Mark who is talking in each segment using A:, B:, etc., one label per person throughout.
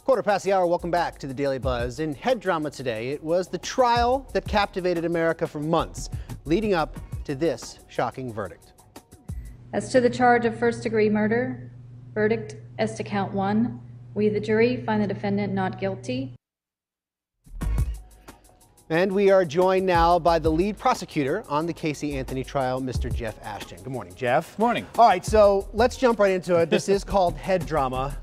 A: Quarter past the hour, welcome back to the Daily Buzz. In head drama today, it was the trial that captivated America for months, leading up to this shocking verdict.
B: As to the charge of first-degree murder, verdict as to count 1, we, the jury, find the defendant not guilty.
A: And we are joined now by the lead prosecutor on the Casey Anthony trial, Mr. Jeff Ashton. Good morning, Jeff.
C: Morning.
A: All right, so let's jump right into it. This is called head drama.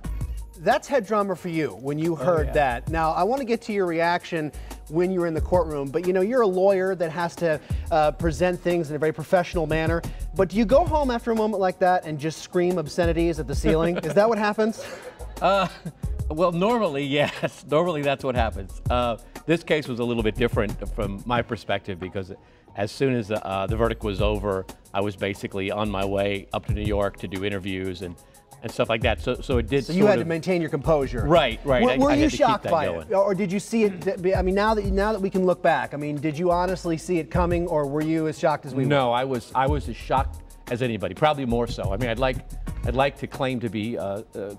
A: That's head drama for you when you heard that. Now, I want to get to your reaction when you were in the courtroom, but you know, you're a lawyer that has to present things in a very professional manner. But do you go home after a moment like that and just scream obscenities at the ceiling? Is that what happens?
C: Well, normally, yes. Normally, that's what happens. This case was a little bit different from my perspective because as soon as the verdict was over, I was basically on my way up to New York to do interviews and stuff like that. So it did. So
A: you had to maintain your composure.
C: Right.
A: Were you shocked by it, or did you see it? I mean, now that we can look back, I mean, did you honestly see it coming, or were you as shocked as we were?
C: No, I was as shocked as anybody. Probably more so. I mean, I'd like to claim to be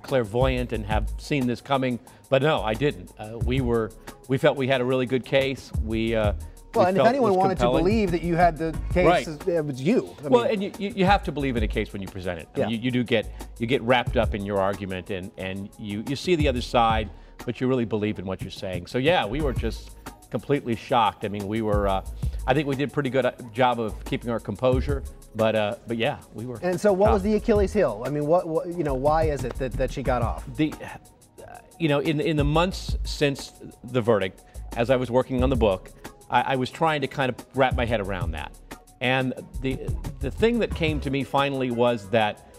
C: clairvoyant and have seen this coming, but no, I didn't. We felt we had a really good case.
A: Well, and if anyone wanted to believe that you had the case,
C: right,
A: it was you.
C: And you have to believe in a case when you present it.
A: Yeah.
C: I mean, you get wrapped up in your argument and you see the other side, but you really believe in what you're saying. So yeah, we were just completely shocked. I mean, we were. I think we did a pretty good job of keeping our composure, but yeah, we were.
A: And so, what was the Achilles heel? I mean, what why is it that she got off?
C: In the months since the verdict, as I was working on the book, I was trying to kind of wrap my head around that. And the thing that came to me finally was that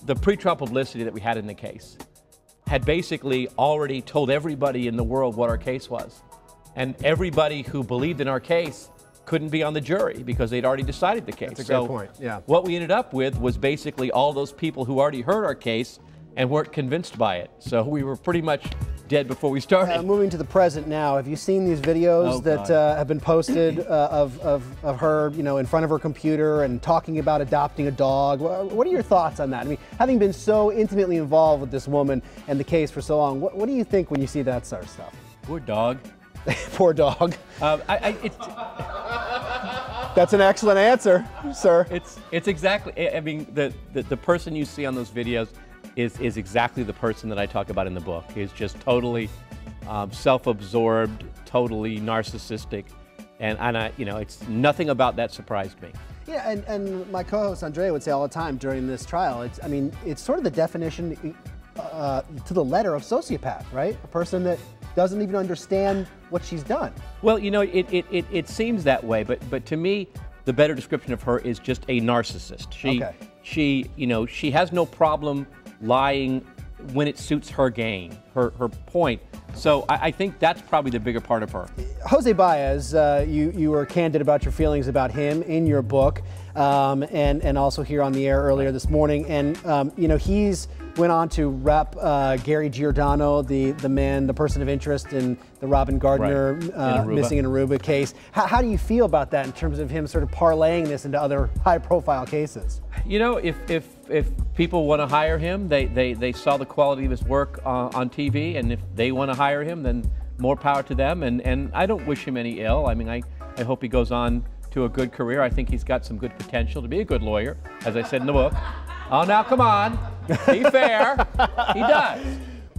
C: the pretrial publicity that we had in the case had basically already told everybody in the world what our case was. And everybody who believed in our case couldn't be on the jury because they'd already decided the case.
A: That's a great point, yeah.
C: What we ended up with was basically all those people who already heard our case and weren't convinced by it. So we were pretty much dead before we started.
A: Moving to the present now, have you seen these videos that have been posted of her, in front of her computer and talking about adopting a dog? What are your thoughts on that? I mean, having been so intimately involved with this woman and the case for so long, what do you think when you see that sort of stuff?
C: Poor dog.
A: Poor dog. That's an excellent answer, sir.
C: It's exactly. I mean, the person you see on those videos is exactly the person that I talk about in the book. He's just totally self-absorbed, totally narcissistic, and it's nothing about that surprised me.
A: Yeah, and my co-host Andrea would say all the time during this trial, it's sort of the definition to the letter of sociopath, right? A person that doesn't even understand what she's done.
C: Well, it seems that way, but to me, the better description of her is just a narcissist. She has no problem lying when it suits her gain, her point. So I think that's probably the bigger part of her.
A: Jose Baez, you were candid about your feelings about him in your book, and also here on the air earlier this morning. And he's went on to rep Gary Giordano, the person of interest in the Robin Gardner missing in Aruba case. How do you feel about that in terms of him sort of parlaying this into other high-profile cases?
C: If people want to hire him, they saw the quality of his work on TV, and if they want to hire him, then more power to them. And I don't wish him any ill. I mean, I hope he goes on to a good career. I think he's got some good potential to be a good lawyer, as I said in the book. Oh, now come on, be fair. He does.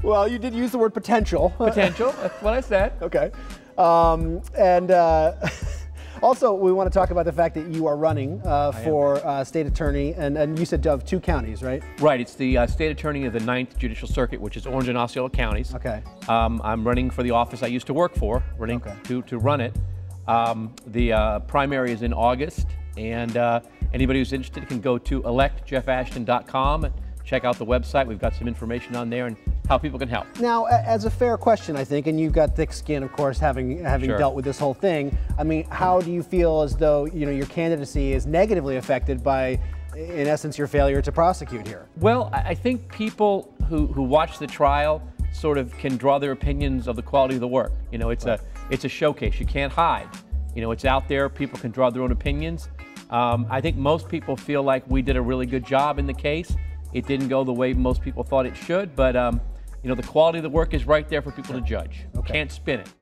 A: Well, you did use the word potential.
C: Potential, that's what I said.
A: Okay. Also, we want to talk about the fact that you are running for state attorney, and you said of 2 counties, right?
C: Right, it's the state attorney of the 9th Judicial Circuit, which is Orange and Osceola counties.
A: Okay.
C: I'm running for the office I used to work for, to run it. The primary is in August, and anybody who's interested can go to electjeffashton.com and check out the website. We've got some information on there and how people can help.
A: Now, as a fair question, I think, and you've got thick skin, of course, having
C: Sure.
A: dealt with this whole thing. I mean, how do you feel as though your candidacy is negatively affected by, in essence, your failure to prosecute here?
C: Well, I think people who watch the trial sort of can draw their opinions of the quality of the work. It's a showcase. You can't hide. It's out there. People can draw their own opinions. I think most people feel like we did a really good job in the case. It didn't go the way most people thought it should, but You know, the quality of the work is right there for people to judge.
A: Okay.
C: Can't spin it.